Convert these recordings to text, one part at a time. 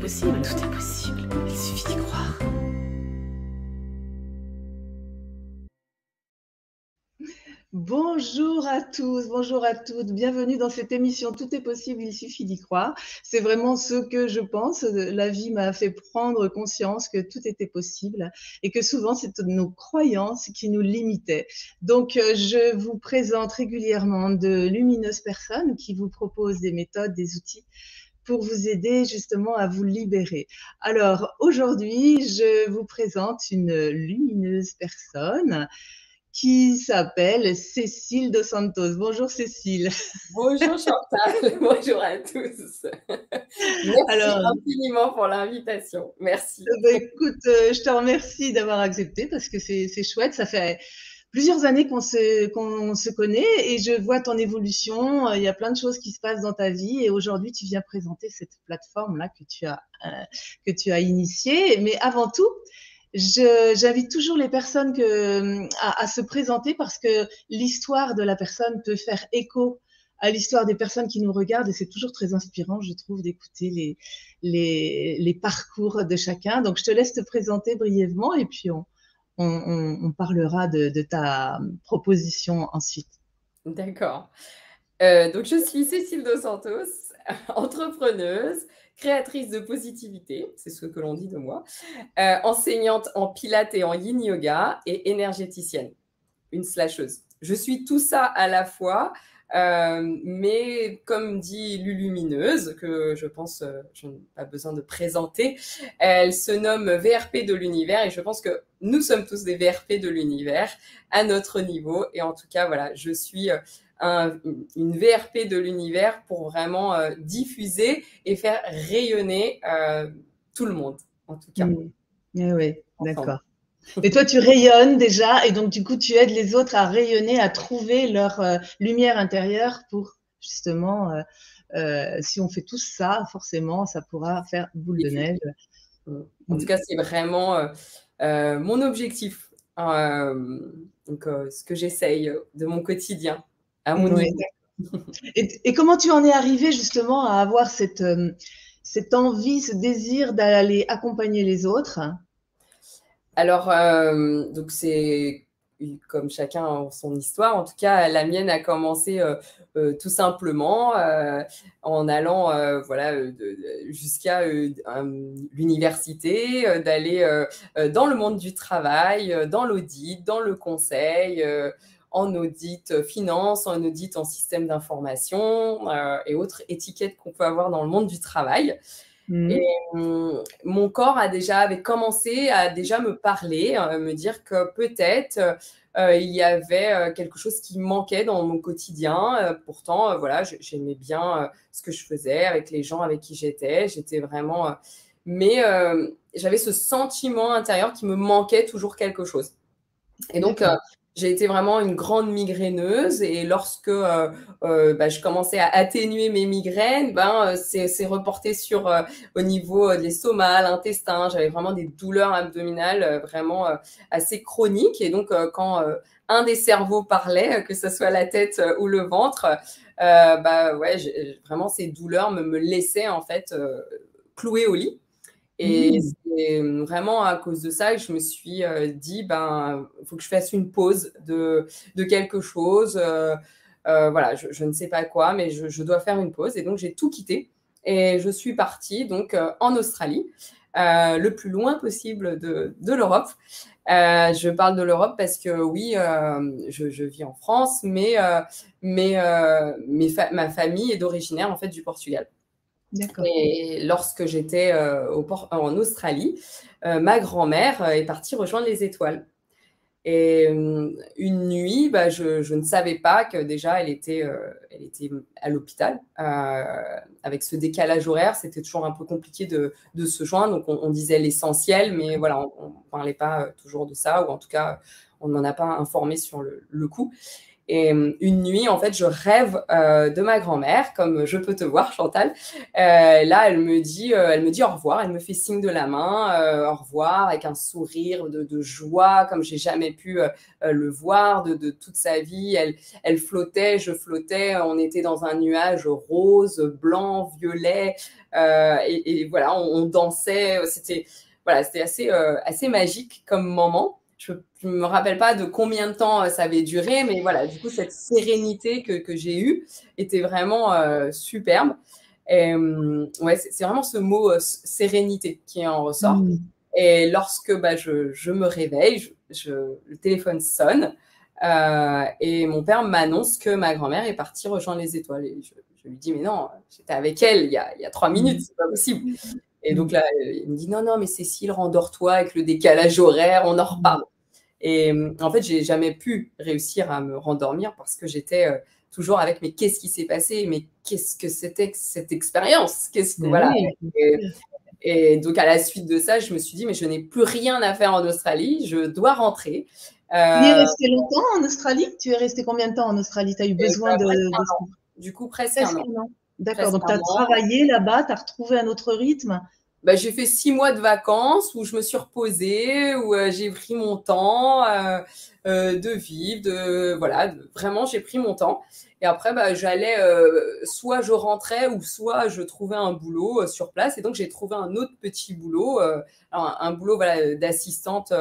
possible, tout est possible. Il suffit d'y croire. Bonjour à tous, bonjour à toutes. Bienvenue dans cette émission Tout est possible, il suffit d'y croire. C'est vraiment ce que je pense. La vie m'a fait prendre conscience que tout était possible et que souvent c'est nos croyances qui nous limitaient. Donc, je vous présente régulièrement de lumineuses personnes qui vous proposent des méthodes, des outils pour vous aider justement à vous libérer. Alors, aujourd'hui, je vous présente une lumineuse personne qui s'appelle Cécile Dos Santos. Bonjour Cécile. Bonjour Chantal, bonjour à tous. Merci Alors, infiniment pour l'invitation. Merci. écoute, je te remercie d'avoir accepté parce que c'est chouette. Ça fait plusieurs années qu'on se connaît et je vois ton évolution. Il y a plein de choses qui se passent dans ta vie et aujourd'hui tu viens présenter cette plateforme là que tu as initiée. Mais avant tout, j'invite toujours les personnes à se présenter parce que l'histoire de la personne peut faire écho à l'histoire des personnes qui nous regardent et c'est toujours très inspirant, je trouve, d'écouter les parcours de chacun. Donc, je te laisse te présenter brièvement et puis on parlera de ta proposition ensuite. D'accord. Donc, je suis Cécile Dos Santos, entrepreneuse, créatrice de positivité, c'est ce que l'on dit de moi, enseignante en pilates et en yin yoga et énergéticienne, une slasheuse. Je suis tout ça à la fois, mais comme dit Lulumineuse, que je pense je n'ai pas besoin de présenter, elle se nomme VRP de l'univers et je pense que nous sommes tous des VRP de l'univers à notre niveau. Et en tout cas, voilà, je suis une VRP de l'univers pour vraiment diffuser et faire rayonner tout le monde, en tout cas. Oui, Ensemble. d'accord. Mais toi, tu rayonnes déjà et donc du coup, tu aides les autres à rayonner, à trouver leur lumière intérieure pour justement, si on fait tout ça, forcément, ça pourra faire boule de neige. En tout cas, c'est vraiment mon objectif. Donc, ce que j'essaye de mon quotidien, à mon Oui. niveau. Et comment tu en es arrivé justement à avoir cette envie, ce désir d'aller accompagner les autres? Alors, donc c'est comme chacun a son histoire. En tout cas, la mienne a commencé tout simplement en allant voilà, jusqu'à l'université, d'aller dans le monde du travail, dans l'audit, dans le conseil, en audit finance, en audit en système d'information et autres étiquettes qu'on peut avoir dans le monde du travail. Et mon corps avait commencé à déjà me parler, me dire que peut-être il y avait quelque chose qui manquait dans mon quotidien. Pourtant, voilà, j'aimais bien ce que je faisais avec les gens avec qui j'étais. J'étais vraiment. Mais j'avais ce sentiment intérieur qui me manquait toujours quelque chose. Et donc, j'ai été vraiment une grande migraineuse et lorsque je commençais à atténuer mes migraines, c'est reporté sur au niveau de l'estomac, l'intestin. J'avais vraiment des douleurs abdominales vraiment assez chroniques. Et donc, quand un des cerveaux parlait, que ce soit la tête ou le ventre, vraiment ces douleurs me laissaient en fait clouée au lit. Et c'est vraiment à cause de ça que je me suis dit, il faut que je fasse une pause de quelque chose. Voilà, je ne sais pas quoi, mais je dois faire une pause. Et donc, j'ai tout quitté. Et je suis partie donc en Australie, le plus loin possible de l'Europe. Je parle de l'Europe parce que oui, je vis en France, mais ma famille est d'originaire en fait du Portugal. D'accord. Et lorsque j'étais en Australie, ma grand-mère est partie rejoindre les étoiles. Et une nuit, je ne savais pas que déjà elle était à l'hôpital. Avec ce décalage horaire, c'était toujours un peu compliqué de se joindre. Donc on disait l'essentiel, mais voilà, on ne parlait pas toujours de ça, ou en tout cas, on n'en a pas informé sur le coup. Et une nuit, en fait, je rêve de ma grand-mère, comme je peux te voir, Chantal. Là, elle me dit au revoir, elle me fait signe de la main, au revoir, avec un sourire de joie, comme j'ai jamais pu le voir de toute sa vie. Elle flottait, je flottais, on était dans un nuage rose, blanc, violet, et voilà, on dansait. C'était assez magique comme moment. Je ne me rappelle pas de combien de temps ça avait duré, mais voilà, du coup, cette sérénité que j'ai eue était vraiment superbe. Et, ouais, c'est vraiment ce mot sérénité qui en ressort. Et lorsque je me réveille, le téléphone sonne et mon père m'annonce que ma grand-mère est partie rejoindre les étoiles. Et je lui dis, mais non, j'étais avec elle il y a 3 minutes, c'est pas possible. Et donc là, il me dit, non, non, mais Cécile, rendors-toi avec le décalage horaire, on en reparle. Et en fait, j'ai jamais pu réussir à me rendormir parce que j'étais toujours avec, mais qu'est-ce qui s'est passé? Mais qu'est-ce que c'était que cette expérience? Voilà. Et donc, à la suite de ça, je me suis dit, mais je n'ai plus rien à faire en Australie, je dois rentrer. Tu y es resté longtemps en Australie? Tu es resté combien de temps en Australie? Tu as eu besoin de... Du coup, presque un an. D'accord, donc tu as travaillé là-bas, tu as retrouvé un autre rythme? J'ai fait 6 mois de vacances où je me suis reposée, où j'ai pris mon temps de vivre, voilà, vraiment j'ai pris mon temps. Et après, j'allais, soit je rentrais ou soit je trouvais un boulot sur place. Et donc j'ai trouvé un autre petit boulot, un boulot voilà, d'assistante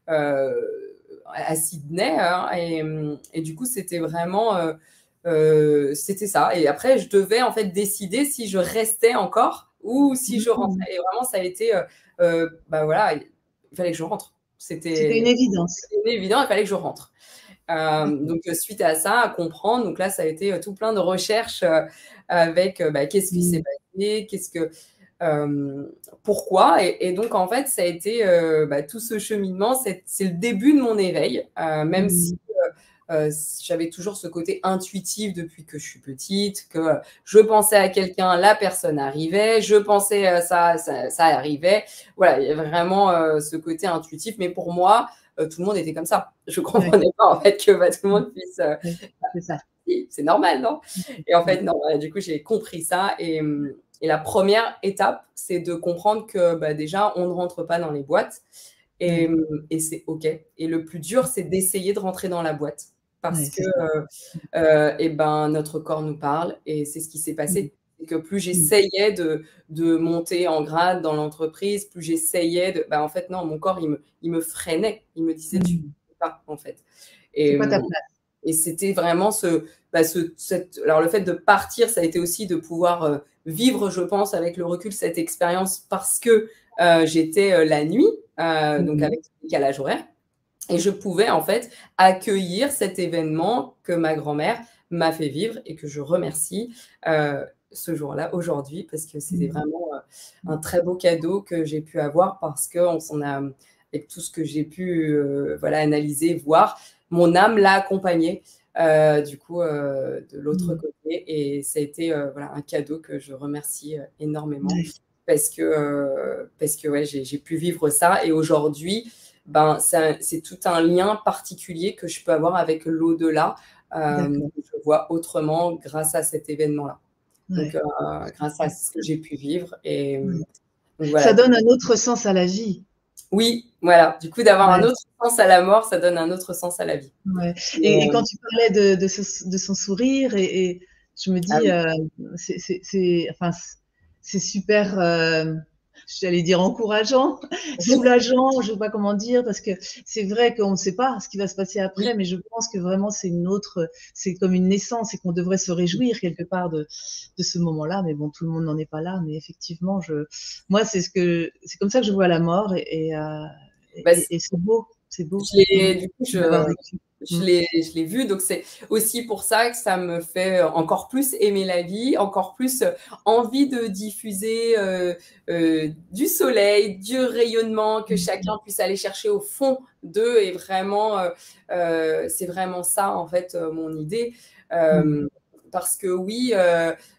à Sydney. Hein, et du coup c'était vraiment, c'était ça. Et après je devais en fait décider si je restais encore ou si je rentrais. Et vraiment, ça a été, voilà, il fallait que je rentre. C'était une évidence. C'était évident, il fallait que je rentre. Donc, suite à ça, à comprendre, donc là, ça a été tout plein de recherches avec qu'est-ce qui s'est passé, pourquoi. Et donc, en fait, ça a été tout ce cheminement, c'est le début de mon éveil, même si j'avais toujours ce côté intuitif depuis que je suis petite, que je pensais à quelqu'un, la personne arrivait, je pensais à ça arrivait. Voilà, il y avait vraiment ce côté intuitif, mais pour moi, tout le monde était comme ça. Je ne comprenais pas en fait que tout le monde puisse... c'est ça. C'est normal, non? Et en fait, non, du coup, j'ai compris ça. Et la première étape, c'est de comprendre que déjà, on ne rentre pas dans les boîtes. Et c'est OK. Et le plus dur, c'est d'essayer de rentrer dans la boîte. Parce que notre corps nous parle et c'est ce qui s'est passé. Et que plus j'essayais de monter en grade dans l'entreprise, plus j'essayais de... en fait, non, mon corps, il me freinait. Il me disait, tu ne peux pas, en fait. C'est pas ta place. Et c'était vraiment alors, le fait de partir, ça a été aussi de pouvoir vivre, je pense, avec le recul, cette expérience parce que j'étais la nuit, donc avec le décalage horaire. Et je pouvais en fait accueillir cet événement que ma grand-mère m'a fait vivre et que je remercie ce jour-là, aujourd'hui, parce que c'était vraiment un très beau cadeau que j'ai pu avoir parce qu'on s'en a, avec tout ce que j'ai pu analyser, voir, mon âme l'a accompagné du coup de l'autre côté. Et ça a été un cadeau que je remercie énormément parce que ouais, j'ai pu vivre ça. Et aujourd'hui, c'est tout un lien particulier que je peux avoir avec l'au-delà. Je vois autrement grâce à cet événement-là. Donc, grâce à ce que j'ai pu vivre. Et, donc, voilà. Ça donne un autre sens à la vie. Oui, voilà. Du coup, d'avoir un autre sens à la mort, ça donne un autre sens à la vie. Et quand tu parlais de son sourire, et je me dis, c'est super... j'allais dire encourageant, soulageant, je ne sais pas comment dire, parce que c'est vrai qu'on ne sait pas ce qui va se passer après, mais je pense que vraiment c'est comme une naissance et qu'on devrait se réjouir quelque part de ce moment-là. Mais bon, tout le monde n'en est pas là, mais effectivement, moi, c'est comme ça que je vois la mort, et c'est beau, c'est beau. Du coup, je l'ai vu, donc c'est aussi pour ça que ça me fait encore plus aimer la vie, encore plus envie de diffuser du soleil, du rayonnement, que chacun puisse aller chercher au fond d'eux. Et vraiment, c'est vraiment ça, en fait, mon idée. Parce que oui,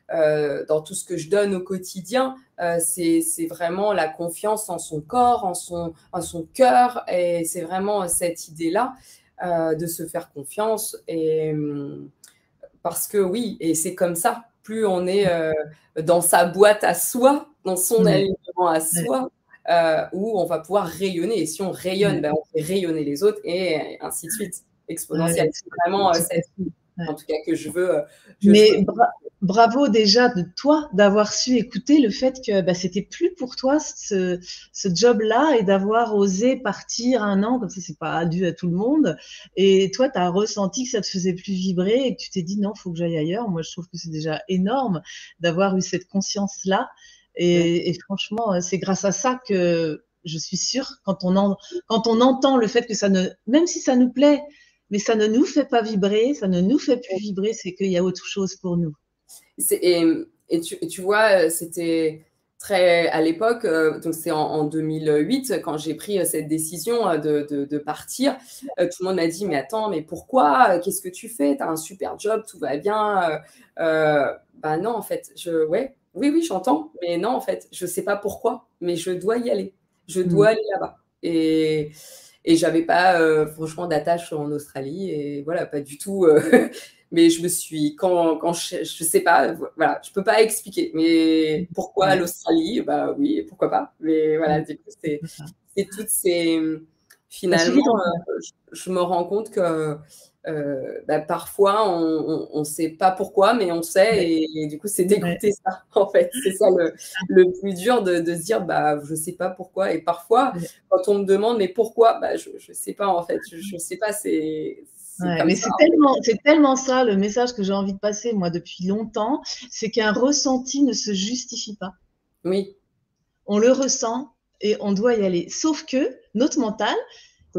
dans tout ce que je donne au quotidien, c'est vraiment la confiance en son corps, en son cœur, et c'est vraiment cette idée-là. de se faire confiance. Et parce que oui, et c'est comme ça, plus on est dans sa boîte à soi, dans son alignement à soi, où on va pouvoir rayonner. Et si on rayonne, ben, on fait rayonner les autres et ainsi de suite, exponentiel. C'est vraiment cette, en tout cas, que je veux. Mais bravo déjà de toi d'avoir su écouter le fait que bah, c'était plus pour toi ce job-là et d'avoir osé partir un an, comme ça c'est pas dû à tout le monde. Et toi, tu as ressenti que ça te faisait plus vibrer et que tu t'es dit non, faut que j'aille ailleurs. Moi, je trouve que c'est déjà énorme d'avoir eu cette conscience-là. Et franchement, c'est grâce à ça que je suis sûre, quand on entend le fait que ça ne, même si ça nous plaît, mais ça ne nous fait pas vibrer, ça ne nous fait plus vibrer, c'est qu'il y a autre chose pour nous. Et tu vois, c'était très à l'époque, donc c'est en 2008, quand j'ai pris cette décision de partir, tout le monde m'a dit, mais attends, mais pourquoi? Qu'est-ce que tu fais? Tu as un super job, tout va bien. Bah non, en fait, oui, j'entends, mais non, en fait, je ne sais pas pourquoi, mais je dois y aller. Je dois aller là-bas. Et j'avais pas franchement d'attache en Australie et voilà, pas du tout. Mais je me suis, quand je sais pas, voilà, je peux pas expliquer. Mais pourquoi l'Australie? Bah oui, pourquoi pas. Mais voilà, du coup, c'est toutes ces. Finalement, je me rends compte que bah, parfois, on sait pas pourquoi, mais on sait. Et du coup, c'est d'écouter ça, en fait. C'est ça le plus dur de se dire, bah, je sais pas pourquoi. Et parfois, quand on me demande, mais pourquoi? Bah, je sais pas, en fait. Je sais pas, c'est. Mais c'est tellement ça le message que j'ai envie de passer, moi, depuis longtemps, c'est qu'un ressenti ne se justifie pas. Oui. On le ressent et on doit y aller. Sauf que notre mental,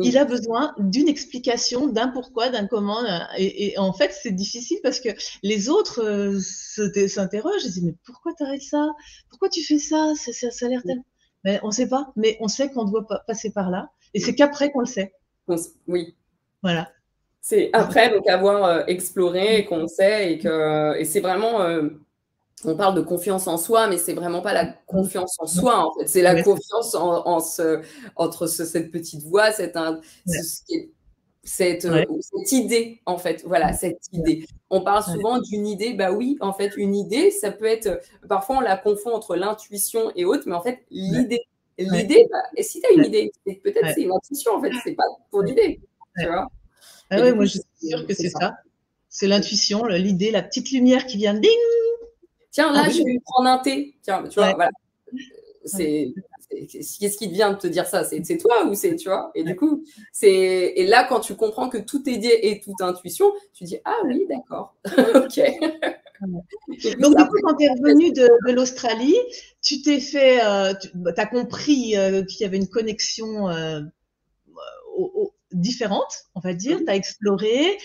il a besoin d'une explication, d'un pourquoi, d'un comment. Et en fait, c'est difficile parce que les autres s'interrogent. Ils disent, mais pourquoi tu arrêtes ça? Pourquoi tu fais ça? Ça a l'air tellement. Mais on ne sait pas. Mais on sait qu'on doit passer par là. Et c'est qu'après qu'on le sait. Oui. Voilà. C'est après donc avoir exploré et qu'on sait et c'est vraiment on parle de confiance en soi, mais c'est vraiment pas la confiance en soi en fait, c'est la confiance entre cette petite voix, cette idée en fait, voilà, cette idée. On parle souvent d'une idée, bah oui, en fait, une idée, ça peut être parfois on la confond entre l'intuition et autre, mais en fait l'idée, bah, et si tu as une idée, peut-être c'est une intuition en fait, c'est pas ton idée, tu vois. Ah ouais, moi je suis sûre que c'est ça. C'est l'intuition, l'idée, la petite lumière qui vient ding. Tiens, là, je vais prendre un thé. Tiens, tu vois, voilà. Qu'est-ce qui vient de te dire ça? C'est toi ou c'est, tu vois? Et du coup, et là, quand tu comprends que tout est dit et toute intuition, tu dis, ah oui, d'accord. OK. Donc, du coup, quand tu es revenu de l'Australie, tu t'es fait, tu as compris qu'il y avait une connexion différente, on va dire. Tu as exploré.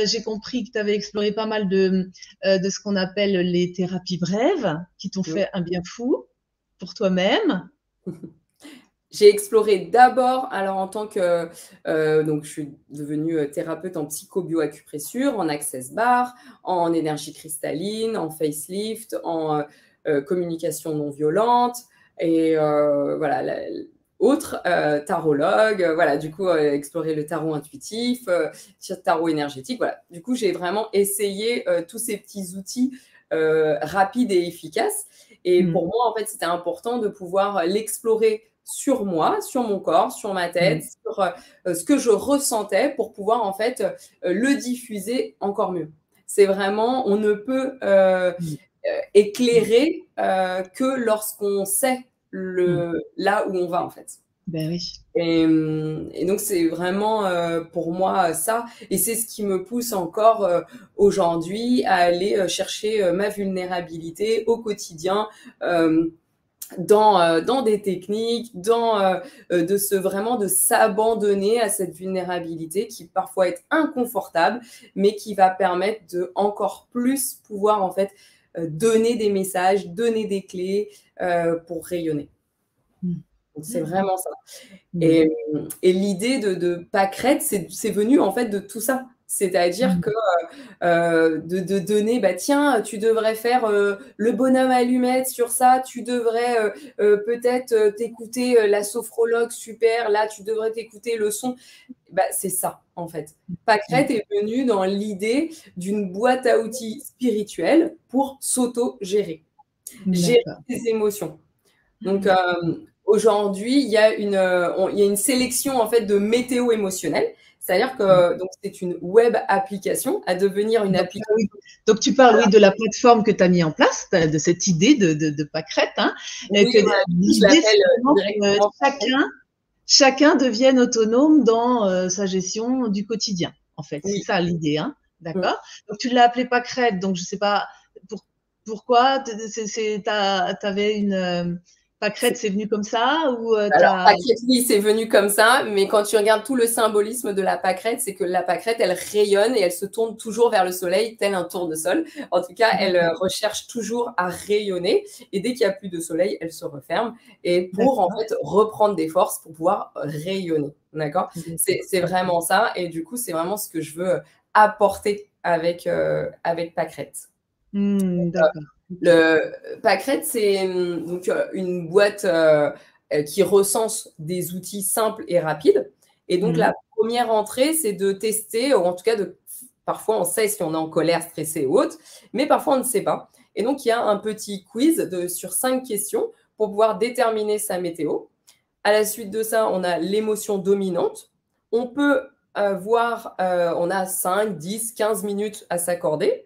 J'ai compris que tu avais exploré pas mal de ce qu'on appelle les thérapies brèves qui t'ont fait un bien fou pour toi-même. J'ai exploré d'abord, alors en tant que, donc je suis devenue thérapeute en psychobioacupressure, en access bar, en énergie cristalline, en facelift, en communication non violente et voilà, autre tarologue, voilà, du coup explorer le tarot intuitif, tarot énergétique, voilà. Du coup, j'ai vraiment essayé tous ces petits outils rapides et efficaces. Et pour moi, en fait, c'était important de pouvoir l'explorer sur moi, sur mon corps, sur ma tête, sur ce que je ressentais pour pouvoir en fait le diffuser encore mieux. C'est vraiment, on ne peut éclairer que lorsqu'on sait là où on va en fait. Ben oui. Et donc c'est vraiment pour moi ça, et c'est ce qui me pousse encore aujourd'hui à aller chercher ma vulnérabilité au quotidien. Dans des techniques, vraiment de s'abandonner à cette vulnérabilité qui parfois est inconfortable, mais qui va permettre de encore plus pouvoir en fait donner des messages, donner des clés pour rayonner. Donc c'est vraiment ça. Et l'idée de pâquerette, c'est venu en fait de tout ça. C'est-à-dire que de donner, bah tiens, tu devrais faire le bonhomme allumette sur ça, tu devrais peut-être t'écouter la sophrologue, super, là tu devrais t'écouter le son. bah, c'est ça, en fait. Pâquerette est venu dans l'idée d'une boîte à outils spirituelle pour s'auto-gérer, gérer D'accord. ses émotions. Donc, aujourd'hui, il y a une sélection en fait de météo émotionnelle. C'est-à-dire que donc c'est une web application à devenir une Donc, application. oui. Donc tu parles, oui, de la plateforme que tu as mis en place, de cette idée de Pâquerette, hein, Oui, que voilà, du coup, je l'idée, c'est l'appelle vraiment que directement Pâquerette. chacun devienne autonome dans sa gestion du quotidien, en fait. C'est Oui. ça l'idée, hein. D'accord. Donc tu l'as appelé Pâquerette, donc je sais pas pourquoi, t'avais une Pâquerette, c'est venu comme ça ou Alors, pâquerette, oui, c'est venu comme ça, mais quand tu regardes tout le symbolisme de la pâquerette, c'est que la pâquerette, elle rayonne et elle se tourne toujours vers le soleil, tel un tournesol. En tout cas, elle recherche toujours à rayonner et dès qu'il n'y a plus de soleil, elle se referme et pour en fait reprendre des forces pour pouvoir rayonner. D'accord? C'est vraiment ça et du coup, c'est vraiment ce que je veux apporter avec pâquerette. D'accord. Le Pâquerette, c'est donc une boîte qui recense des outils simples et rapides. Et donc, la première entrée, c'est de tester, ou en tout cas, parfois, on sait si on est en colère, stressé ou autre, mais parfois, on ne sait pas. Et donc, il y a un petit quiz sur 5 questions pour pouvoir déterminer sa météo. À la suite de ça, on a l'émotion dominante. On peut on a 5, 10, 15 minutes à s'accorder.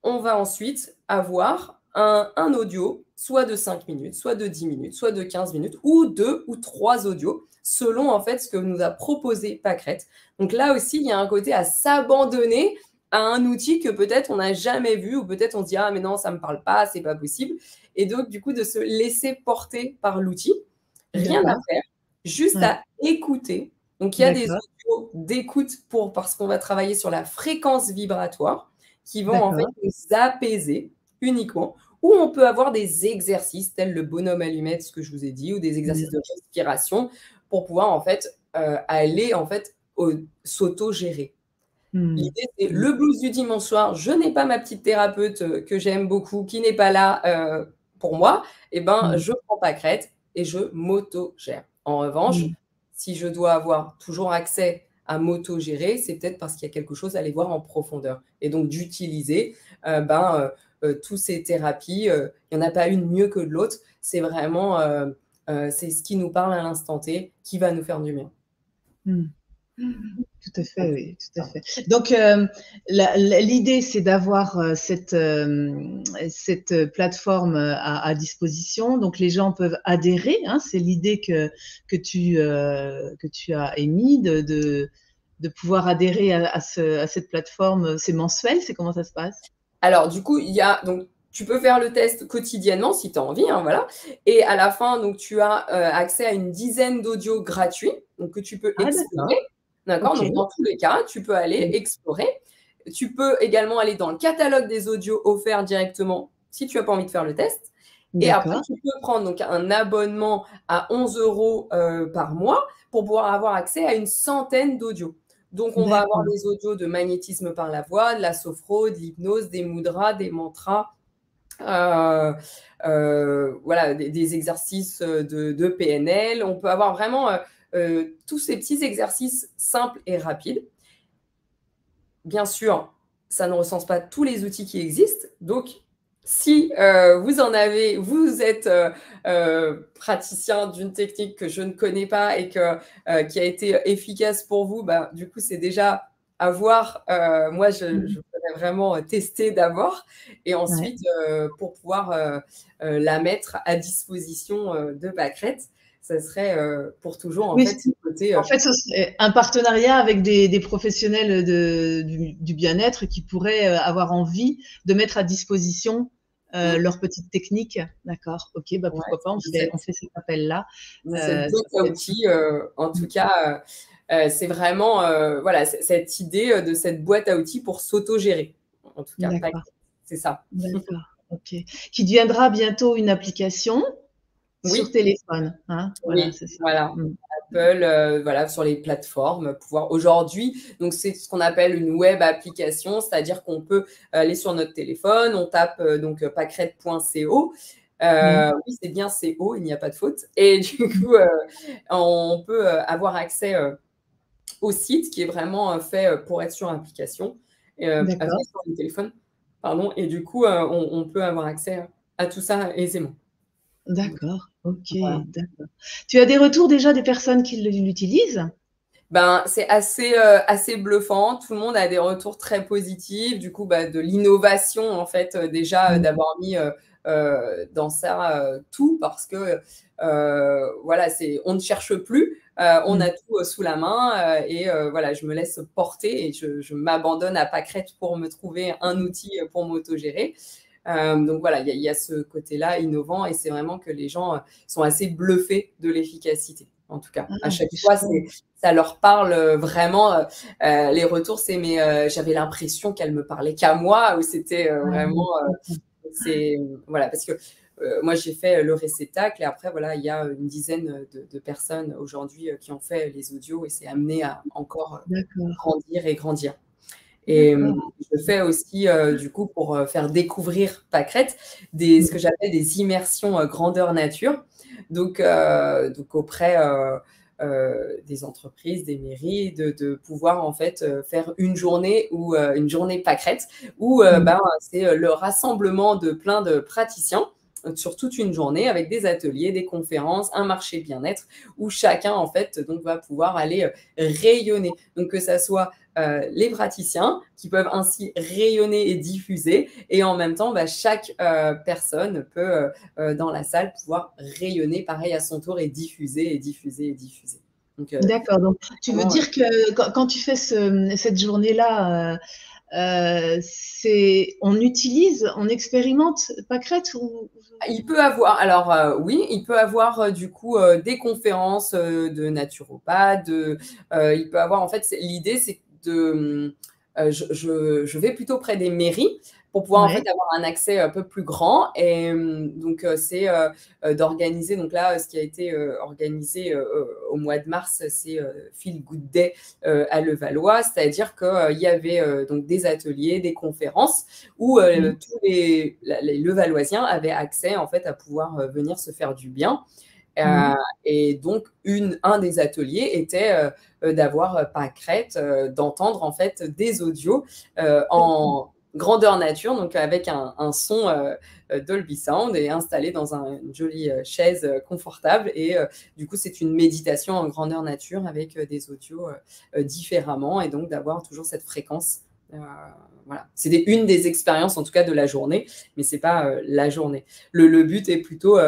On va ensuite avoir un audio, soit de 5 minutes, soit de 10 minutes, soit de 15 minutes, ou 2 ou 3 audios, selon en fait ce que nous a proposé Pâquerette. Donc là aussi, il y a un côté à s'abandonner à un outil que peut-être on n'a jamais vu, ou peut-être on se dit « Ah, mais non, ça ne me parle pas, c'est pas possible ». Et donc, du coup, de se laisser porter par l'outil, rien à faire, juste à écouter. Donc, il y a des audios d'écoute parce qu'on va travailler sur la fréquence vibratoire qui vont en fait nous apaiser uniquement, ou on peut avoir des exercices tels le bonhomme allumette, ce que je vous ai dit, ou des exercices de respiration pour pouvoir en fait aller en fait s'auto-gérer. L'idée, c'est le blues du dimanche soir, je n'ai pas ma petite thérapeute que j'aime beaucoup, qui n'est pas là pour moi, et ben je prends Pâquerette et je m'auto-gère. En revanche, si je dois avoir toujours accès à m'auto-gérer, c'est peut-être parce qu'il y a quelque chose à aller voir en profondeur. Et donc d'utiliser toutes ces thérapies, il n'y en a pas une mieux que de l'autre, c'est vraiment c'est ce qui nous parle à l'instant T qui va nous faire du bien. Tout à fait, oui, tout à fait. Donc, l'idée, c'est d'avoir cette plateforme à disposition. Donc, les gens peuvent adhérer. Hein, c'est l'idée que tu as émis de pouvoir adhérer à cette plateforme. C'est mensuel, c'est comment ça se passe? Alors, du coup, donc, tu peux faire le test quotidiennement si tu as envie, hein, voilà. Et à la fin, donc, tu as accès à une dizaine d'audios gratuits donc, que tu peux explorer. D'accord. Donc, dans tous les cas, tu peux aller explorer. Tu peux également aller dans le catalogue des audios offerts directement si tu n'as pas envie de faire le test. Et après, tu peux prendre donc, un abonnement à 11 € par mois pour pouvoir avoir accès à une centaine d'audios. Donc, on va avoir des audios de magnétisme par la voix, de la sophro, de l'hypnose, des mudras, des mantras, voilà, des exercices de PNL. On peut avoir vraiment tous ces petits exercices simples et rapides. Bien sûr, ça ne recense pas tous les outils qui existent. Donc, si vous êtes praticien d'une technique que je ne connais pas et qui a été efficace pour vous, bah, du coup, c'est déjà à voir. Moi, je voudrais vraiment tester d'abord et ensuite, pour pouvoir la mettre à disposition de Pâquerette, ça serait pour toujours, en fait, ce côté… En fait, ce serait un partenariat avec des professionnels du bien-être qui pourraient avoir envie de mettre à disposition leurs petites techniques. D'accord. Ok, bah pourquoi pas, on fait cet appel-là. Cette boîte à outils, en tout cas, c'est vraiment voilà, cette idée de cette boîte à outils pour s'auto-gérer. En tout cas, c'est ça. D'accord. Ok. Qui deviendra bientôt une application sur téléphone. Hein, voilà, c'est ça. Voilà. Apple, voilà, sur les plateformes, pouvoir aujourd'hui, donc c'est ce qu'on appelle une web application, c'est-à-dire qu'on peut aller sur notre téléphone, on tape donc pâquerette.co. Oui, c'est bien CO, il n'y a pas de faute. Et du coup, on peut avoir accès au site qui est vraiment fait pour être sur application, D'accord. sur le téléphone, pardon, et du coup, on peut avoir accès à tout ça aisément. D'accord. OK, Voilà. d'accord. Tu as des retours déjà des personnes qui l'utilisent? Ben, c'est assez bluffant. Tout le monde a des retours très positifs. Du coup, bah, de l'innovation, en fait, déjà, Mmh. d'avoir mis dans ça tout parce que voilà, on ne cherche plus, on Mmh. a tout sous la main et voilà, je me laisse porter et je m'abandonne à Pâquerette pour me trouver un outil pour m'autogérer. Donc voilà, il y a ce côté-là innovant et c'est vraiment que les gens sont assez bluffés de l'efficacité. En tout cas, à Ah, chaque c'est fois, chouette. ça leur parle vraiment. Les retours, c'est mais j'avais l'impression qu'elle me parlait qu'à moi ou c'était Ah oui, vraiment. d'accord. C'est voilà parce que moi j'ai fait le réceptacle et après voilà il y a une dizaine de personnes aujourd'hui qui ont fait les audios et c'est amené à encore D'accord, grandir et grandir. Et d'accord. je fais aussi, du coup, pour faire découvrir Pâquerette, ce Mmh. que j'appelle des immersions grandeur nature. Donc auprès des entreprises, des mairies, de pouvoir en fait faire une journée ou une journée Pâquerette où Mmh. ben, c'est le rassemblement de plein de praticiens sur toute une journée avec des ateliers, des conférences, un marché bien-être où chacun en fait donc va pouvoir aller rayonner. Donc que ça soit les praticiens qui peuvent ainsi rayonner et diffuser. Et en même temps, bah, chaque personne peut, dans la salle, pouvoir rayonner pareil à son tour et diffuser et diffuser et diffuser. Donc, D'accord, donc tu veux vraiment, dire que quand tu fais cette journée-là, c'est on expérimente Pâquerette ou? il peut avoir, alors oui, il peut avoir du coup des conférences de naturopathes, il peut avoir, en fait, l'idée c'est de, je vais plutôt près des mairies pour pouvoir en fait Ouais. avoir un accès un peu plus grand et donc c'est d'organiser, donc là ce qui a été organisé au mois de mars, c'est Feel Good Day à Levallois, c'est-à-dire qu'il y avait donc des ateliers, des conférences où Mmh. tous les Levalloisiens avaient accès en fait à pouvoir venir se faire du bien. Mmh. Et donc, un des ateliers était d'avoir Pâquerette, d'entendre en fait des audios D'accord. en grandeur nature, donc avec un son Dolby Sound et installé dans une jolie chaise confortable. Et du coup, c'est une méditation en grandeur nature avec des audios différemment et donc d'avoir toujours cette fréquence. Euh, voilà. C'est une des expériences en tout cas de la journée, mais c'est pas la journée. Le but est plutôt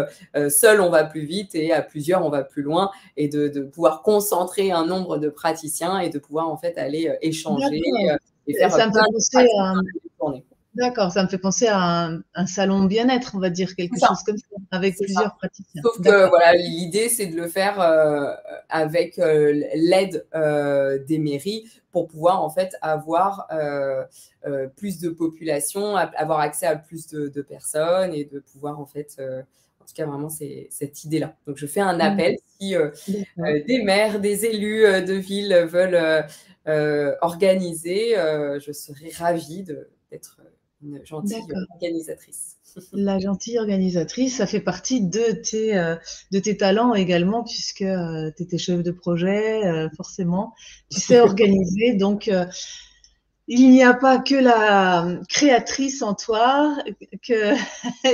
seul on va plus vite et à plusieurs on va plus loin et de pouvoir concentrer un nombre de praticiens et de pouvoir en fait aller échanger D'accord. et faire Ça me plein fait de penser pratiques à dans la même journée. d'accord, ça me fait penser à un salon bien-être, on va dire, C'est quelque ça, chose comme ça, avec c'est ça. plusieurs praticiens. Sauf que D'accord. voilà, l'idée c'est de le faire avec l'aide des mairies pour pouvoir en fait avoir plus de population, avoir accès à plus de personnes et de pouvoir en fait, en tout cas vraiment c'est cette idée-là. Donc je fais un Mmh. appel si D'accord. des maires, des élus de ville veulent organiser, je serais ravie d'être une gentille D'accord. organisatrice. La gentille organisatrice, ça fait partie de tes talents également puisque, tu étais chef de projet, forcément. Tu sais organiser donc, il n'y a pas que la créatrice en toi, que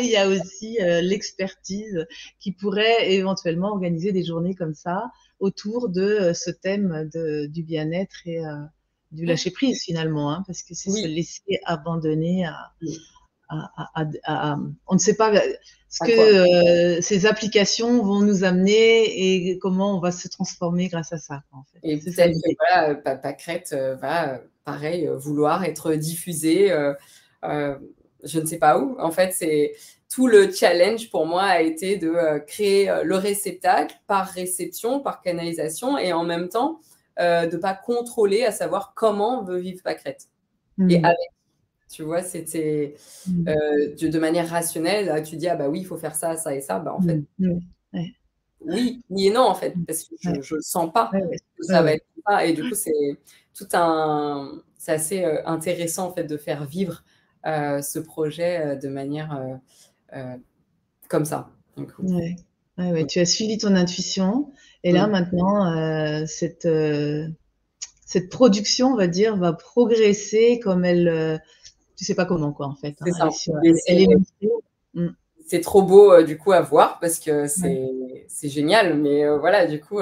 il y a aussi, l'expertise qui pourrait éventuellement organiser des journées comme ça autour de, ce thème du bien-être et du lâcher prise finalement, hein, parce que c'est se Oui, laisser abandonner oui. on ne sait pas ce À quoi? que ces applications vont nous amener et comment on va se transformer grâce à ça, en fait. Et C'est ça peut-être que l'idée. voilà, Pâquerette va, pareil, vouloir être diffusée, je ne sais pas où. En fait, c'est tout le challenge pour moi a été de créer le réceptacle par réception, par canalisation et en même temps, de pas contrôler à savoir comment on veut vivre Pâquerette et Mmh. avec, tu vois? C'était, Mmh. de manière rationnelle, là, tu dis: «Ah bah oui, il faut faire ça, ça et ça». Bah, en fait, Mmh. Mmh. Ouais. oui, oui et non, en fait, Mmh. parce que Ouais. je le sens pas Ouais, ouais. que Ouais, ça va ouais. être comme ça et du coup, c'est assez, intéressant, en fait, de faire vivre, ce projet, de manière, comme ça, du coup. Ouais. Ouais, ouais, Mmh. tu as suivi ton intuition et là Mmh. maintenant, cette production, on va dire, va progresser comme elle, tu sais pas comment quoi en fait. C'est Hein. ça. Elle est lancée. Mm. C'est trop beau du coup à voir parce que Ouais. c'est génial. Mais voilà, du coup,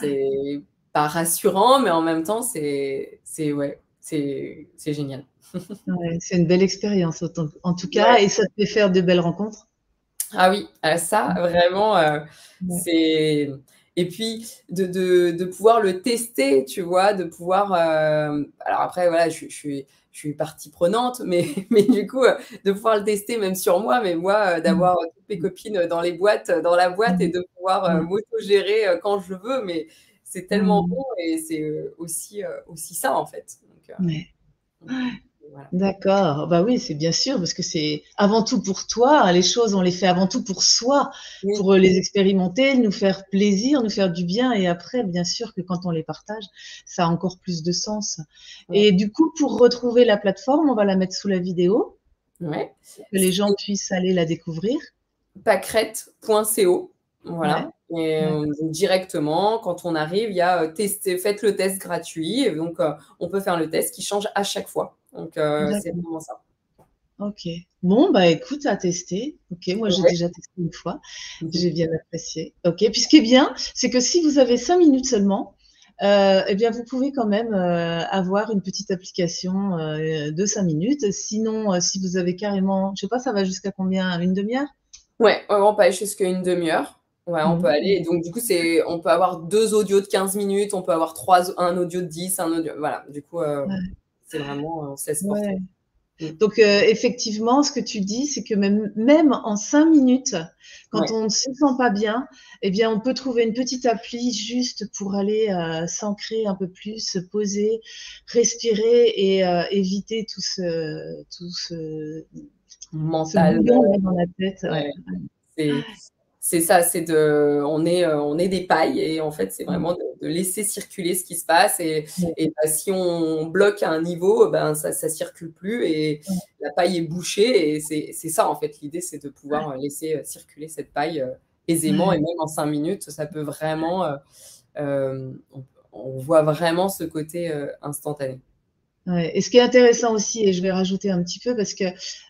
c'est pas rassurant, mais en même temps, ouais, c'est génial. Ouais, c'est une belle expérience en tout cas, Ouais. et ça te fait faire de belles rencontres. Ah oui, ça vraiment, Ouais. c'est et puis de pouvoir le tester, tu vois? De pouvoir, alors après voilà, je suis partie prenante, mais mais du coup, de pouvoir le tester même sur moi, mais moi, Mm. d'avoir toutes mes copines dans les boîtes, dans la boîte et Mm. de pouvoir, Mm. m'auto-gérer, quand je veux, mais c'est tellement Mm. bon et c'est, aussi ça en fait, Ouais. donc voilà. D'accord. Bah oui, c'est bien sûr, parce que c'est avant tout pour toi. Hein, les choses, on les fait avant tout pour soi, Oui, pour les expérimenter, nous faire plaisir, nous faire du bien. Et après, bien sûr que quand on les partage, ça a encore plus de sens. ouais, Et du coup, pour retrouver la plateforme, on va la mettre sous la vidéo, ouais. pour que les gens puissent aller la découvrir. Pâquerette.co, voilà, Ouais, et d'accord. directement, quand on arrive, il y a, tester faites le test gratuit et donc on peut faire le test qui change à chaque fois. Donc c'est D'accord. vraiment ça. Ok. Bon, bah écoute, à tester. Ok, moi j'ai Ouais. déjà testé une fois. J'ai bien apprécié. Ok. Puis ce qui est bien, c'est que si vous avez 5 minutes seulement, eh bien vous pouvez quand même avoir une petite application de 5 minutes. Sinon, si vous avez carrément, je sais pas, ça va jusqu'à combien? Une demi-heure? Ouais, on peut aller jusqu'à une demi-heure. Ouais, on peut Mhm. aller et donc du coup, on peut avoir 2 audios de 15 minutes, on peut avoir 3 un audio de 10, un audio voilà, du coup, Ouais. c'est vraiment, on se laisse porter. Ouais. Mmh. Donc, effectivement, ce que tu dis, c'est que même en 5 minutes, quand Ouais, on ne se sent pas bien, eh bien, on peut trouver une petite appli juste pour aller s'ancrer un peu plus, se poser, respirer et éviter tout ce mental, bouillon là dans la tête. Ouais. ouais. C'est c'est ça, on est des pailles et en fait, c'est vraiment de laisser circuler ce qui se passe Ouais. et bah, si on bloque à un niveau, ben ça circule plus et la paille est bouchée et c'est ça en fait. L'idée, c'est de pouvoir, laisser, circuler cette paille, aisément et Ouais. même en 5 minutes, ça peut vraiment, on voit vraiment ce côté, instantané. Ouais. Et ce qui est intéressant aussi, et je vais rajouter un petit peu parce que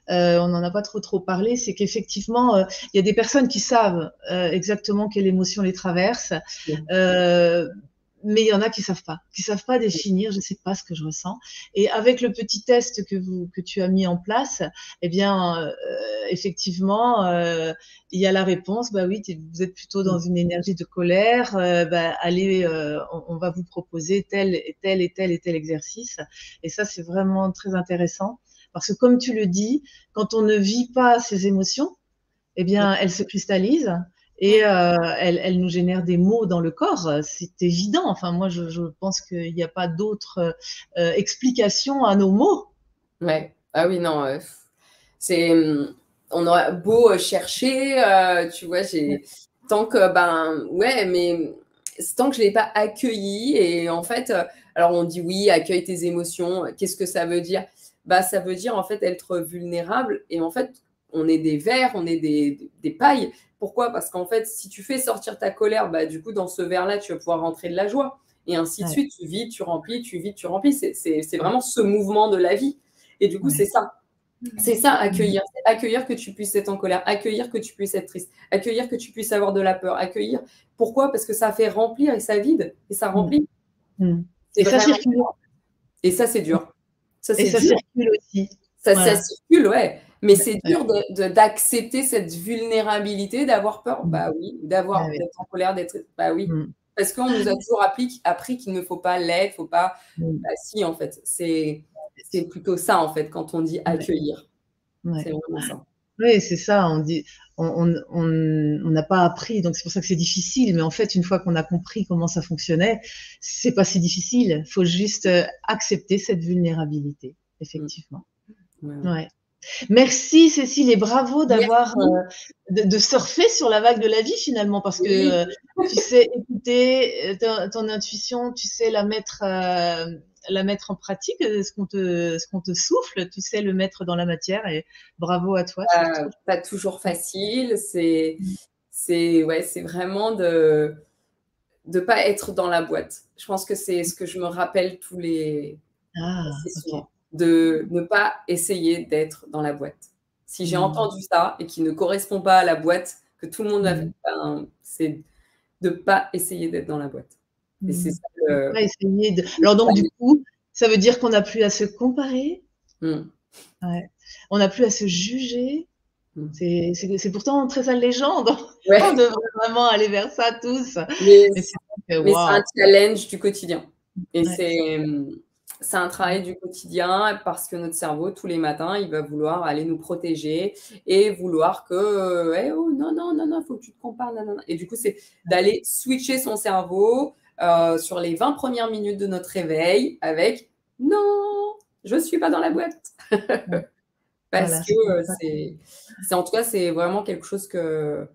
on n'en a pas trop parlé, c'est qu'effectivement, il y a des personnes qui savent exactement quelle émotion les traverse, Mmh. euh, mais il y en a qui savent pas définir. Je sais pas ce que je ressens. Et avec le petit test que tu as mis en place, eh bien, effectivement, il y a la réponse. Bah oui, vous êtes plutôt dans une énergie de colère. Bah, allez, on va vous proposer tel et tel et tel et tel exercice. Et ça, c'est vraiment très intéressant parce que comme tu le dis, quand on ne vit pas ces émotions, eh bien, elles se cristallisent et elles nous génèrent des maux dans le corps. C'est évident. Enfin, moi, je pense qu'il n'y a pas d'autre explication à nos maux. Ouais. Ah oui, non, c'est, on aura beau, chercher, tu vois, tant que ben, ouais, mais tant que je l'ai pas accueilli et en fait, alors on dit: «Oui, accueille tes émotions». Qu'est-ce que ça veut dire? Bah, ça veut dire, en fait, être vulnérable et en fait, on est des verres, on est des pailles. Pourquoi? Parce qu'en fait, si tu fais sortir ta colère, bah, du coup, dans ce verre-là, tu vas pouvoir rentrer de la joie et ainsi de Ouais, suite. Tu vides, tu remplis, tu vides, tu remplis. C'est ouais, vraiment ce mouvement de la vie et du coup, ouais. c'est ça, Mhm. accueillir. C'est accueillir que tu puisses être en colère, accueillir que tu puisses être triste, accueillir que tu puisses avoir de la peur, accueillir. Pourquoi? Parce que ça fait remplir et ça vide et ça Mhm. remplit. Mhm. C'est Et ça vraiment circule. et ça, c'est dur. Ça, Et c'est ça dur. circule aussi. Ça Voilà. circule, ouais, mais Ouais, c'est ouais. dur d'accepter cette vulnérabilité, d'avoir peur. Mhm. Bah oui, Ouais, ouais. d'être en colère, d'être bah oui. Mhm. Parce qu'on nous a toujours appris qu'il ne faut pas l'être, faut pas Mhm. bah si, en fait, c'est plutôt ça, en fait, quand on dit Ouais, accueillir. ouais. C'est vraiment ça. Oui, c'est ça. On dit, on n'a pas appris, donc c'est pour ça que c'est difficile. Mais en fait, une fois qu'on a compris comment ça fonctionnait, c'est pas si difficile. Il faut juste accepter cette vulnérabilité, Mmh. effectivement. Ouais, ouais. Ouais. Merci Cécile et bravo d'avoir Merci. de surfer sur la vague de la vie finalement parce que Oui, tu sais écouter ton intuition, tu sais la mettre en pratique, ce qu'on te souffle, tu sais le mettre dans la matière et bravo à toi, c'est trop. pas toujours facile. Mmh. C'est ouais, c'est vraiment de de pas être dans la boîte. Je pense que c'est ce que je me rappelle assez souvent, de ne pas essayer d'être dans la boîte. Si j'ai entendu ça et qui ne correspond pas à la boîte que tout le monde a fait, ben, c'est de pas essayer d'être dans la boîte. Et c'est ça pas essayer de... Alors donc du coup, ça veut dire qu'on n'a plus à se comparer, ouais. On n'a plus à se juger. C'est pourtant très allégeant. Donc on devrait vraiment aller vers ça tous. Mais c'est un challenge du quotidien. Et c'est un travail du quotidien parce que notre cerveau, tous les matins, il va vouloir aller nous protéger et vouloir que oh, non, non, non, non, faut que tu te compares. Non, non. Et du coup, c'est d'aller switcher son cerveau sur les 20 premières minutes de notre réveil avec non, je ne suis pas dans la boîte. Parce que c'est en tout cas, c'est vraiment quelque chose que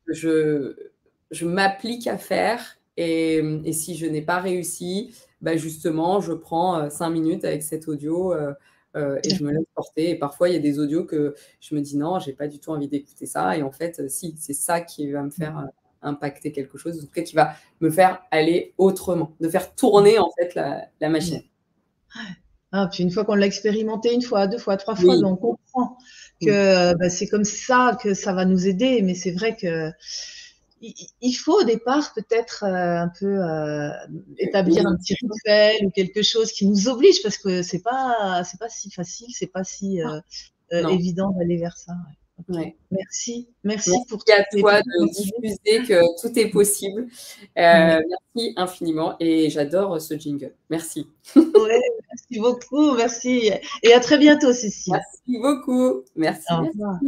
je m'applique à faire. Et si je n'ai pas réussi, bah justement, je prends 5 minutes avec cet audio et je me laisse porter. Et parfois, il y a des audios que je me dis non, j'ai pas du tout envie d'écouter ça. Et en fait, si, c'est ça qui va me faire impacter quelque chose, en tout cas qui va me faire aller autrement, de faire tourner en fait la machine. Ah, puis une fois qu'on l'a expérimenté, 1 fois, 2 fois, 3 fois, on comprend que c'est comme ça que ça va nous aider. Mais c'est vrai que il faut au départ peut-être un peu établir un petit rituel ou quelque chose qui nous oblige, parce que c'est pas si facile, c'est pas si évident d'aller vers ça. Merci pour à toi de diffuser que tout est possible. Merci infiniment et j'adore ce jingle. Merci. Merci beaucoup, merci. Et à très bientôt, Cécile. Merci beaucoup. Merci. Au revoir.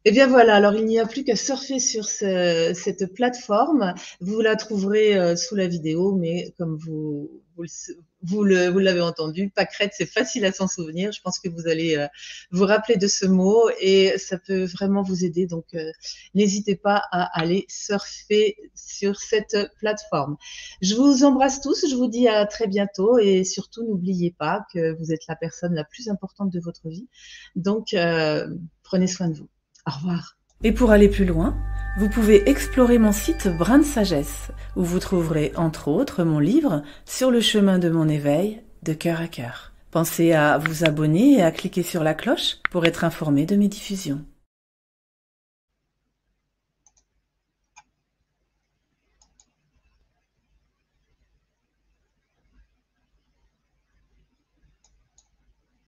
Et bien voilà, alors il n'y a plus qu'à surfer sur cette plateforme. Vous la trouverez sous la vidéo, mais comme vous l'avez entendu, pâquerette, c'est facile à s'en souvenir. Je pense que vous allez vous rappeler de ce mot et ça peut vraiment vous aider. Donc, n'hésitez pas à aller surfer sur cette plateforme. Je vous embrasse tous, je vous dis à très bientôt et surtout, n'oubliez pas que vous êtes la personne la plus importante de votre vie. Donc, prenez soin de vous. Au revoir. Et pour aller plus loin, vous pouvez explorer mon site Brin de Sagesse, où vous trouverez entre autres mon livre Sur le chemin de mon éveil, de cœur à cœur. Pensez à vous abonner et à cliquer sur la cloche pour être informé de mes diffusions.